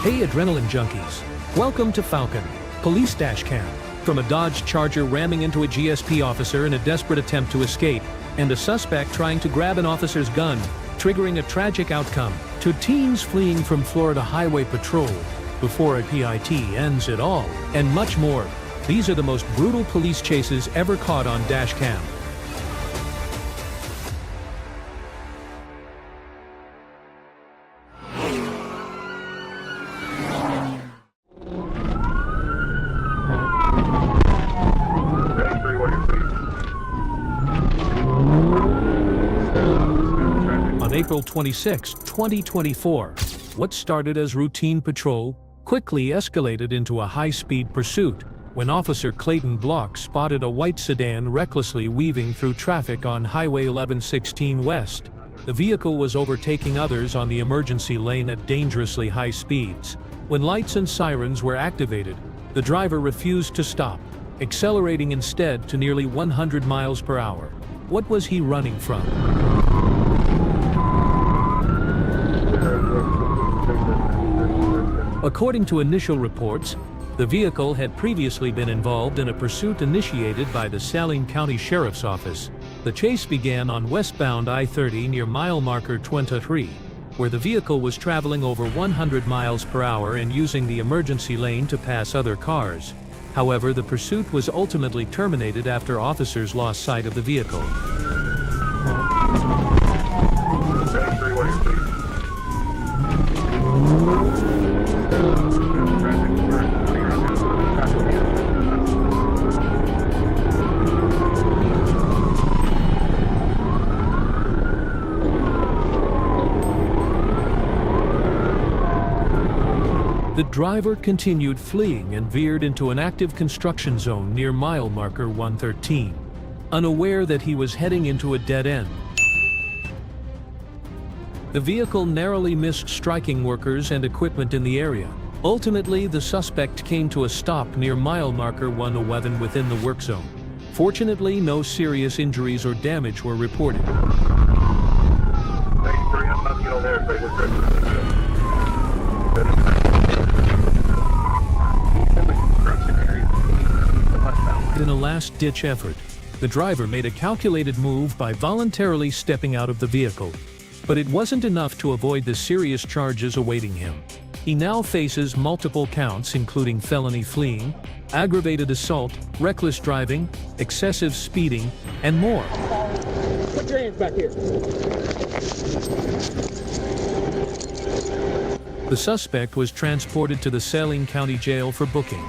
Hey adrenaline junkies, welcome to Falcon, Police Dashcam. From a Dodge Charger ramming into a GSP officer in a desperate attempt to escape, and a suspect trying to grab an officer's gun, triggering a tragic outcome, to teens fleeing from Florida Highway Patrol, before a PIT ends it all, and much more. These are the most brutal police chases ever caught on Dashcam. On April 26, 2024, what started as routine patrol quickly escalated into a high-speed pursuit when Officer Clayton Block spotted a white sedan recklessly weaving through traffic on Highway 1116 West. The vehicle was overtaking others on the emergency lane at dangerously high speeds. When lights and sirens were activated, the driver refused to stop, accelerating instead to nearly 100 miles per hour. What was he running from? According to initial reports, the vehicle had previously been involved in a pursuit initiated by the Saline County Sheriff's Office. The chase began on westbound I-30 near mile marker 23, where the vehicle was traveling over 100 miles per hour and using the emergency lane to pass other cars. However, the pursuit was ultimately terminated after officers lost sight of the vehicle. The driver continued fleeing and veered into an active construction zone near mile marker 113, unaware that he was heading into a dead end. The vehicle narrowly missed striking workers and equipment in the area. Ultimately, the suspect came to a stop near mile marker 111 within the work zone. Fortunately, no serious injuries or damage were reported. In a last-ditch effort, the driver made a calculated move by voluntarily stepping out of the vehicle. But it wasn't enough to avoid the serious charges awaiting him. He now faces multiple counts including felony fleeing, aggravated assault, reckless driving, excessive speeding, and more. Put your hands back here. The suspect was transported to the Saline County Jail for booking.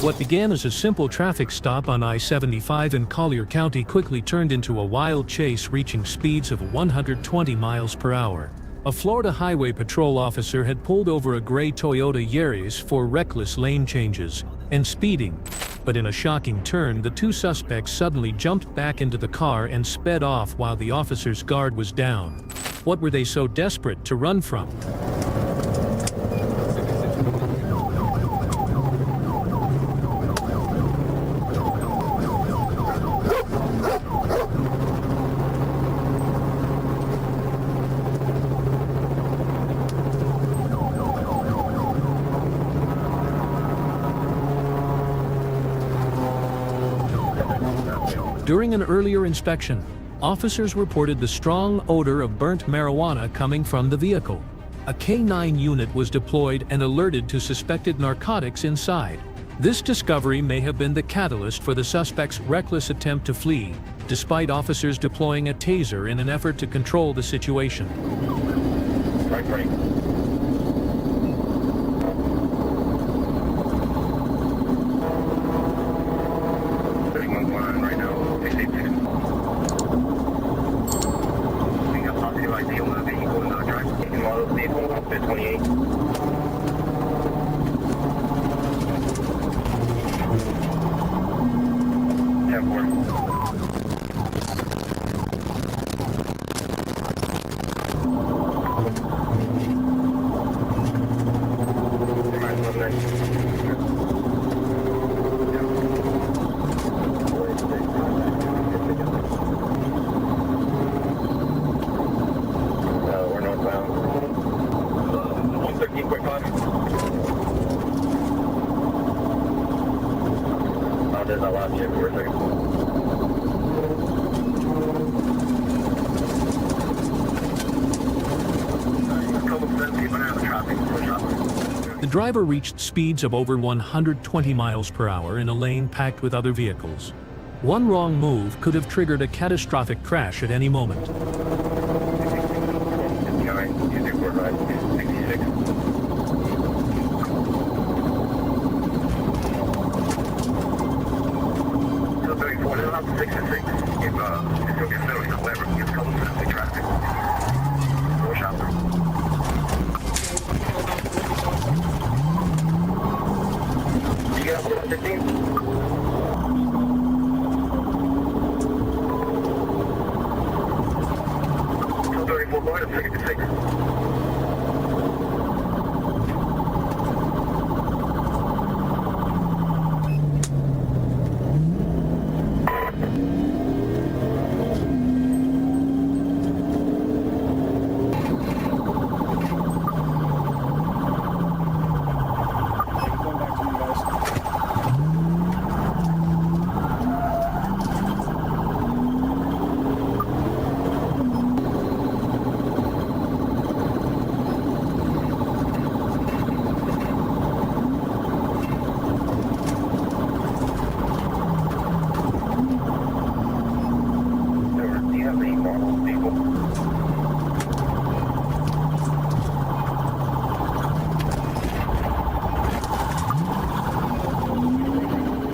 What began as a simple traffic stop on I-75 in Collier County quickly turned into a wild chase reaching speeds of 120 miles per hour. A Florida Highway Patrol officer had pulled over a gray Toyota Yaris for reckless lane changes and speeding. But in a shocking turn, the two suspects suddenly jumped back into the car and sped off while the officer's guard was down. What were they so desperate to run from? During an earlier inspection, officers reported the strong odor of burnt marijuana coming from the vehicle. A K-9 unit was deployed and alerted to suspected narcotics inside. This discovery may have been the catalyst for the suspect's reckless attempt to flee, despite officers deploying a taser in an effort to control the situation. Right. 31 right now. 686. We got possibly like the only vehicle in the drive. Taking model vehicle up to 28. I lost you for a second. The driver reached speeds of over 120 miles per hour in a lane packed with other vehicles. One wrong move could have triggered a catastrophic crash at any moment.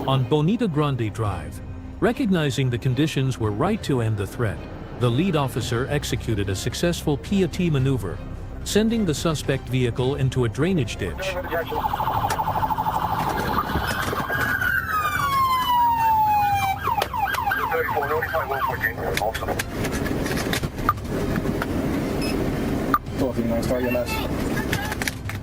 On Bonita Grande Drive, recognizing the conditions were right to end the threat, the lead officer executed a successful PAT maneuver, sending the suspect vehicle into a drainage ditch.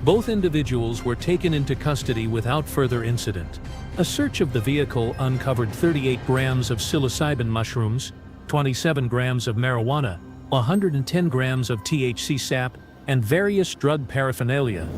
Both individuals were taken into custody without further incident. A search of the vehicle uncovered 38 grams of psilocybin mushrooms, 27 grams of marijuana, 110 grams of THC sap, and various drug paraphernalia.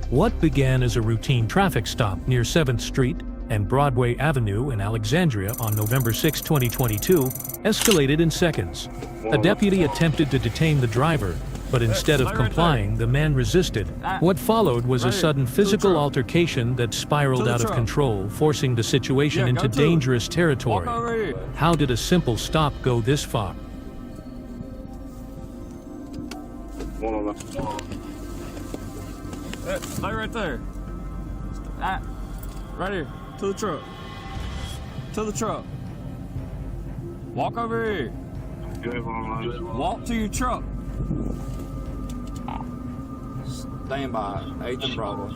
What began as a routine traffic stop near 7th Street and Broadway Avenue in Alexandria on November 6, 2022, escalated in seconds. A deputy attempted to detain the driver, but instead of complying, the man resisted. What followed was a sudden physical altercation that spiraled out of control, forcing the situation into dangerous territory. How did a simple stop go this far? Stay right there. Right here. To the truck. To the truck. Walk over here. Walk to your truck. Stand by. 8th and Broadway.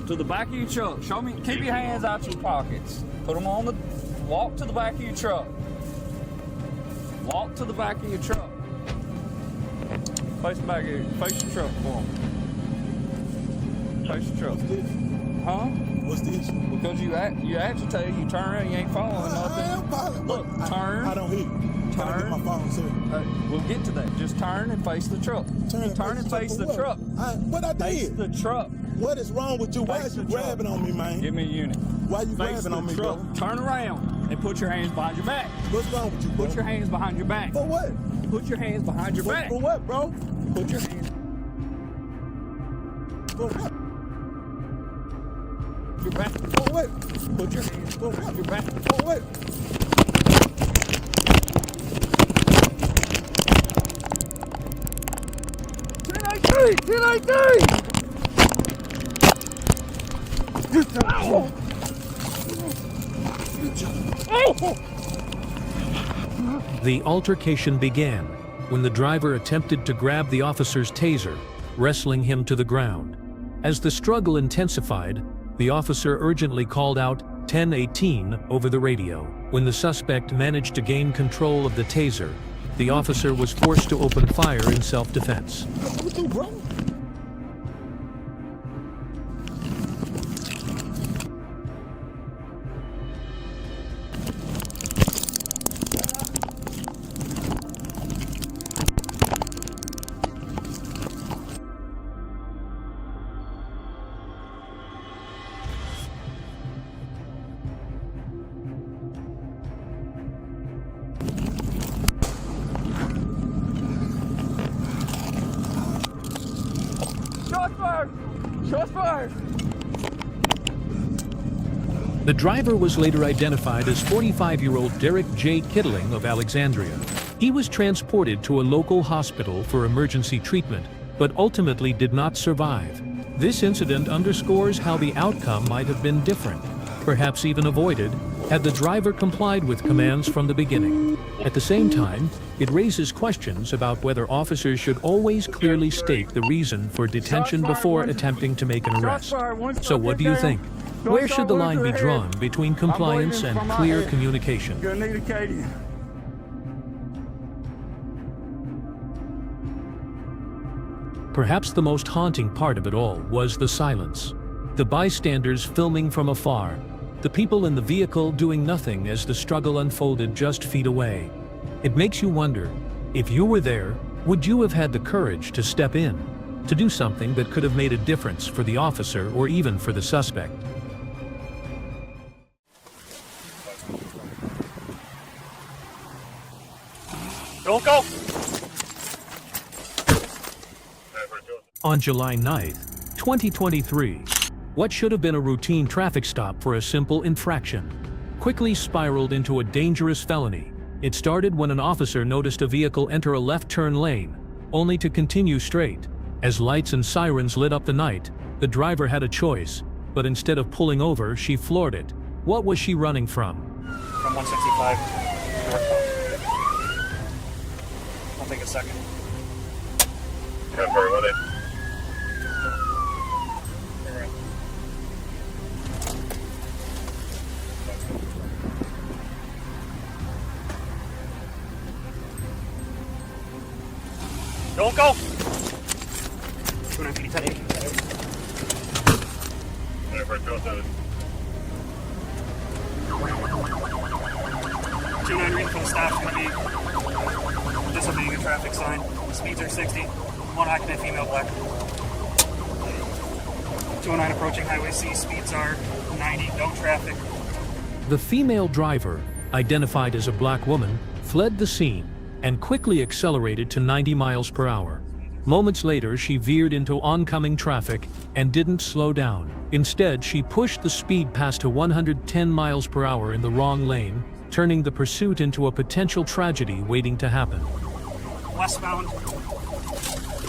To the back of your truck. Show me. Keep your hands out your pockets. Put them on the. Walk to the back of your truck. Walk to the back of your truck. Face the back of your. Face your truck for them. Face your truck. Huh? What's the issue? Because you agitate, you turn around, you ain't following nothing. I am following. Look, turn. I don't hear you. Turn. My phone, sir. We'll get to that. Just turn and face the truck. Turn and face the truck. What I did? Face the truck. What is wrong with you? Why is you grabbing on me, man? Give me a unit. Why you Face grabbing on me, truck. bro? Turn around and put your hands behind your back. What's wrong with you, bro? Put your hands behind your back. For what? Put your hands behind your back. For what, bro? Put your hands. For what? Your back. For what? Put your hands behind your back. For what? The altercation began when the driver attempted to grab the officer's taser, wrestling him to the ground. As the struggle intensified, the officer urgently called out 1018 over the radio. When the suspect managed to gain control of the taser, the officer was forced to open fire in self-defense. What you, bro? Shots fired. The driver was later identified as 45-year-old Derek J. Kittling of Alexandria. He was transported to a local hospital for emergency treatment, but ultimately did not survive. This incident underscores how the outcome might have been different, perhaps even avoided, had the driver complied with commands from the beginning. At the same time, it raises questions about whether officers should always clearly state the reason for detention before attempting to make an arrest. So what do you think? Where should the line be drawn between compliance and clear communication? Gonna need a Katie. Perhaps the most haunting part of it all was the silence. The bystanders filming from afar, the people in the vehicle doing nothing as the struggle unfolded just feet away. It makes you wonder, if you were there, would you have had the courage to step in, to do something that could have made a difference for the officer or even for the suspect? Don't go. On July 9th, 2023, what should have been a routine traffic stop for a simple infraction quickly spiraled into a dangerous felony. It started when an officer noticed a vehicle enter a left turn lane, only to continue straight. As lights and sirens lit up the night, the driver had a choice, but instead of pulling over, she floored it. What was she running from? From 165 northbound. I'll take a second. 10-4, Don't go! 250, 1080. 2-9 reading for the stop's gonna be disobeying a traffic sign. Speeds are 60. One occupant, female, black. 209 approaching Highway C. Speeds are 90. No traffic. The female driver, identified as a black woman, fled the scene and quickly accelerated to 90 miles per hour. Moments later, she veered into oncoming traffic and didn't slow down. Instead, she pushed the speed past to 110 miles per hour in the wrong lane, turning the pursuit into a potential tragedy waiting to happen. Westbound.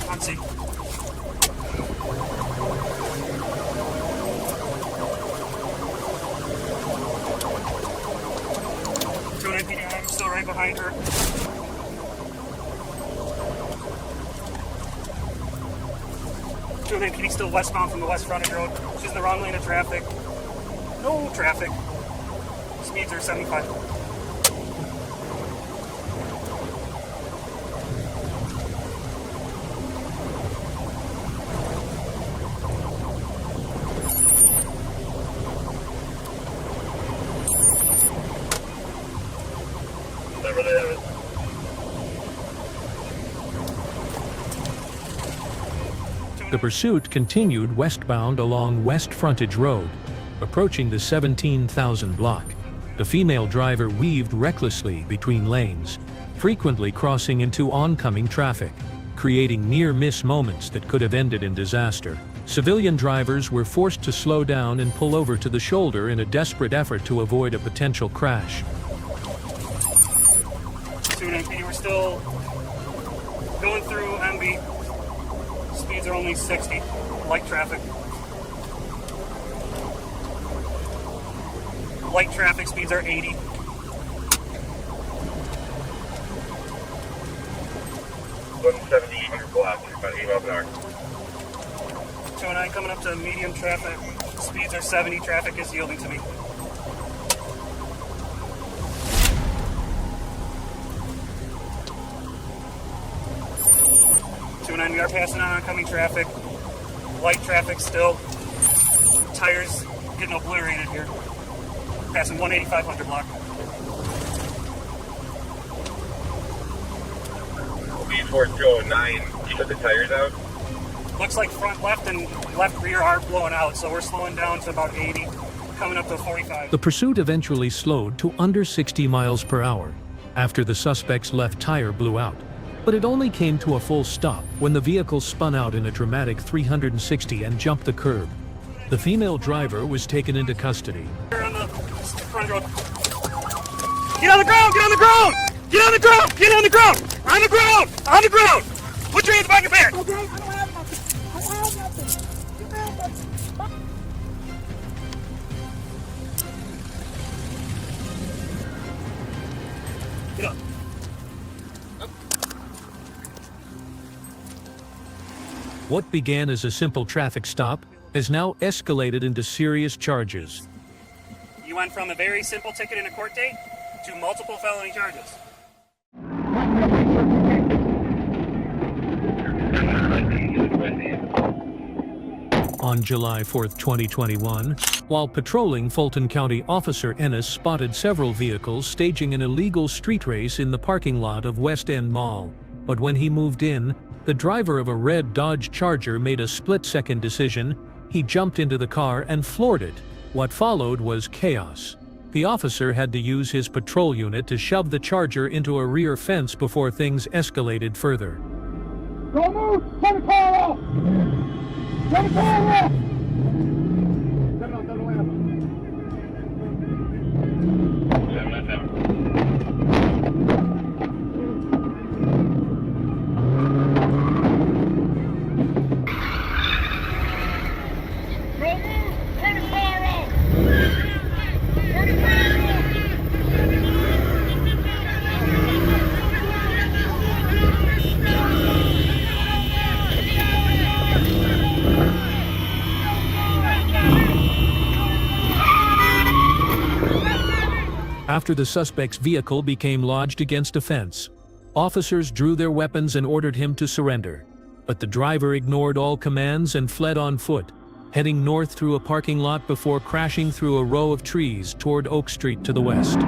On C. I'm still right behind her. PD still westbound from the west frontage road. She's in the wrong lane of traffic. No traffic. Speeds are 75. Never they have it. The pursuit continued westbound along West Frontage Road, approaching the 17,000 block. The female driver weaved recklessly between lanes, frequently crossing into oncoming traffic, creating near-miss moments that could have ended in disaster. Civilian drivers were forced to slow down and pull over to the shoulder in a desperate effort to avoid a potential crash. PD, we're still going through MB. Speeds are only 60. Light traffic. Light traffic speeds are 80. $170 block, about 8 miles an hour. 209 coming up to medium traffic. Speeds are 70. Traffic is yielding to me. We are passing on oncoming traffic. Light traffic still. Tires getting obliterated here. Passing 18500 block. Speed towards 209. You took the tires out? Looks like front left and left rear are blowing out, so we're slowing down to about 80, coming up to 45. The pursuit eventually slowed to under 60 miles per hour after the suspect's left tire blew out. But it only came to a full stop when the vehicle spun out in a dramatic 360 and jumped the curb. The female driver was taken into custody. Here on the front road. Get on the ground! Get on the ground! Get on the ground! Get on the ground! On the ground! On the ground! Put your hands back and back! Okay, I don't have nothing. I have nothing. You have nothing. Get up. What began as a simple traffic stop has now escalated into serious charges. You went from a very simple ticket and a court date to multiple felony charges. On July 4, 2021, while patrolling, Fulton County Officer Ennis spotted several vehicles staging an illegal street race in the parking lot of West End Mall. But when he moved in, the driver of a red Dodge Charger made a split-second decision. He jumped into the car and floored it. What followed was chaos. The officer had to use his patrol unit to shove the Charger into a rear fence before things escalated further. Don't move! Turn the car off! Turn the car off! Turn it off, turn the lamp After the suspect's vehicle became lodged against a fence, officers drew their weapons and ordered him to surrender. But the driver ignored all commands and fled on foot, heading north through a parking lot before crashing through a row of trees toward Oak Street to the west.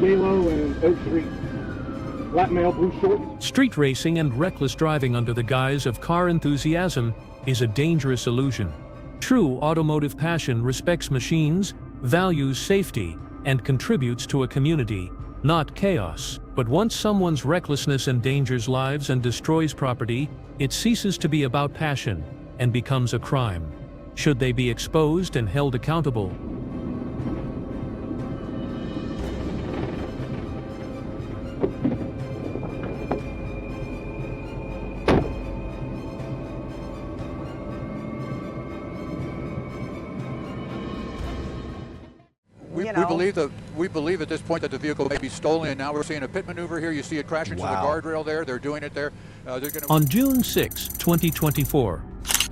J-Lo and Oak Street. Black male, blue short. Street racing and reckless driving under the guise of car enthusiasm is a dangerous illusion. True automotive passion respects machines, values safety, and contributes to a community, not chaos. But once someone's recklessness endangers lives and destroys property, it ceases to be about passion and becomes a crime. Should they be exposed and held accountable? We believe at this point that the vehicle may be stolen, and now we're seeing a pit maneuver here. You see it crash into the guardrail there. They're doing it there. On June 6, 2024,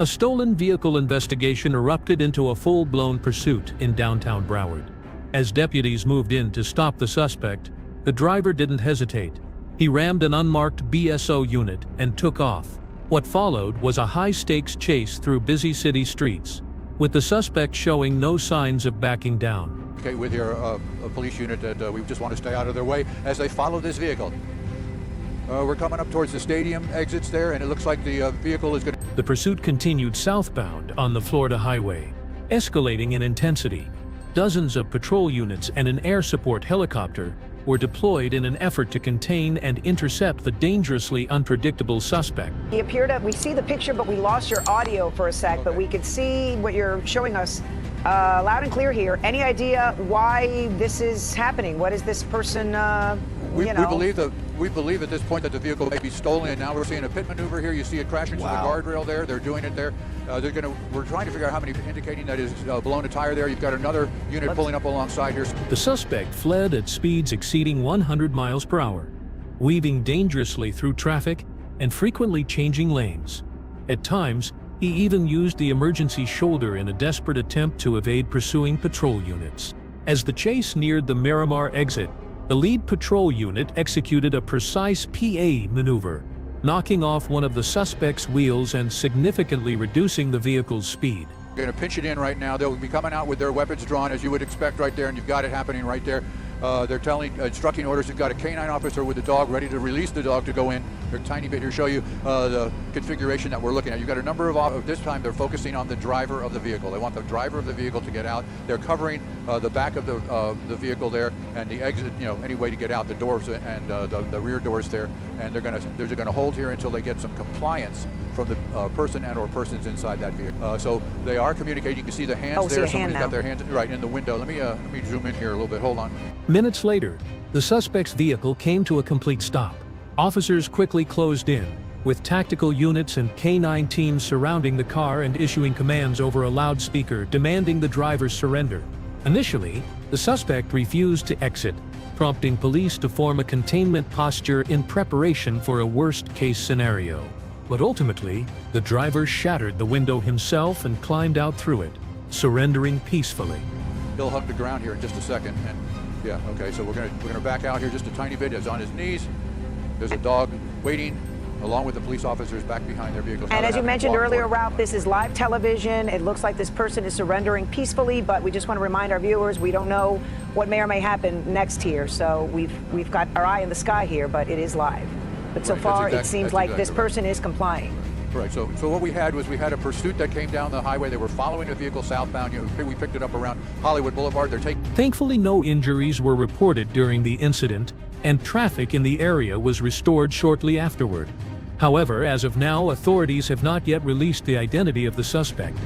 a stolen vehicle investigation erupted into a full-blown pursuit in downtown Broward. As deputies moved in to stop the suspect, the driver didn't hesitate. He rammed an unmarked BSO unit and took off. What followed was a high-stakes chase through busy city streets, with the suspect showing no signs of backing down. Okay, with your a police unit that we just want to stay out of their way as they follow this vehicle. We're coming up towards the stadium exits there, and it looks like the vehicle is going to... The pursuit continued southbound on the Florida highway, escalating in intensity. Dozens of patrol units and an air support helicopter were deployed in an effort to contain and intercept the dangerously unpredictable suspect. He appeared at, we see the picture, but we lost your audio for a sec, but we could see what you're showing us loud and clear here. Any idea why this is happening? What is this person, We believe at this point that the vehicle may be stolen, and now we're seeing a pit maneuver here. You see it crash into the guardrail there. They're doing it there. We're trying to figure out how many, indicating that is blown a tire there. You've got another unit pulling up alongside here. The suspect fled at speeds exceeding 100 miles per hour, weaving dangerously through traffic and frequently changing lanes. At times, he even used the emergency shoulder in a desperate attempt to evade pursuing patrol units. As the chase neared the Miramar exit, the lead patrol unit executed a precise PA maneuver, knocking off one of the suspect's wheels and significantly reducing the vehicle's speed. We're going to pinch it in right now. They'll be coming out with their weapons drawn, as you would expect right there, and you've got it happening right there. They're instructing orders. You've got a canine officer with a dog ready to release the dog to go in. They're a tiny bit here, show you the configuration that we're looking at. You've got a number of, this time they're focusing on the driver of the vehicle. They want the driver of the vehicle to get out. They're covering the back of the vehicle there and the exit, any way to get out, the doors and the rear doors there. And they're gonna hold here until they get some compliance from the person and or persons inside that vehicle. So they are communicating. You can see the hands there. Somebody's got their hands right in the window. Let me zoom in here a little bit. Hold on. Minutes later, the suspect's vehicle came to a complete stop. Officers quickly closed in, with tactical units and K-9 teams surrounding the car and issuing commands over a loudspeaker demanding the driver's surrender. Initially, the suspect refused to exit, prompting police to form a containment posture in preparation for a worst-case scenario. But ultimately, the driver shattered the window himself and climbed out through it, surrendering peacefully. He'll hug the ground here in just a second. And yeah, okay, so we're gonna back out here just a tiny bit. He's on his knees. There's a dog waiting, along with the police officers back behind their vehicles. And as you mentioned earlier, Ralph, this is live television. It looks like this person is surrendering peacefully, but we just want to remind our viewers, we don't know what may or may happen next here. So we've got our eye in the sky here, but it is live. But so far, it seems like this person is complying. Right, so what we had a pursuit that came down the highway. They were following a vehicle southbound. We picked it up around Hollywood Boulevard. Thankfully, no injuries were reported during the incident, and traffic in the area was restored shortly afterward. However, as of now, authorities have not yet released the identity of the suspect.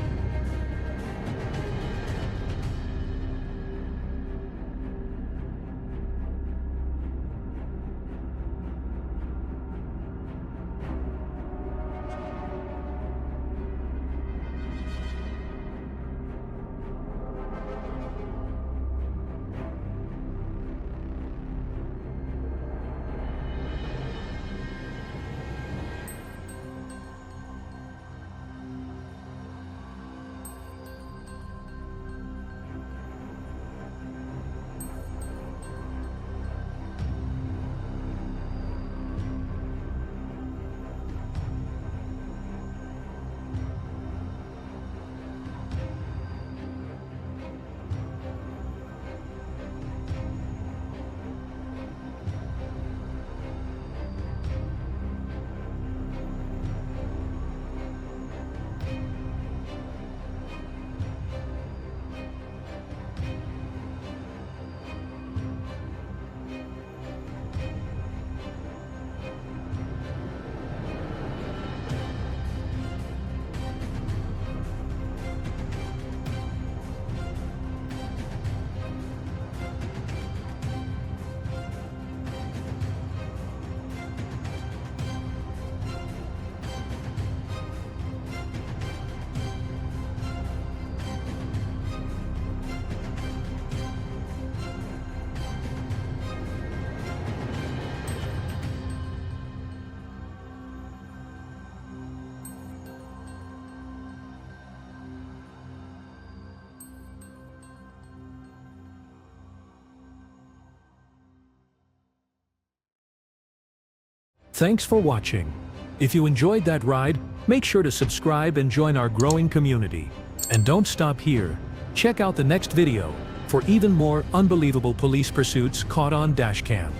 Thanks for watching. If you enjoyed that ride, make sure to subscribe and join our growing community. And don't stop here. Check out the next video for even more unbelievable police pursuits caught on Dashcam.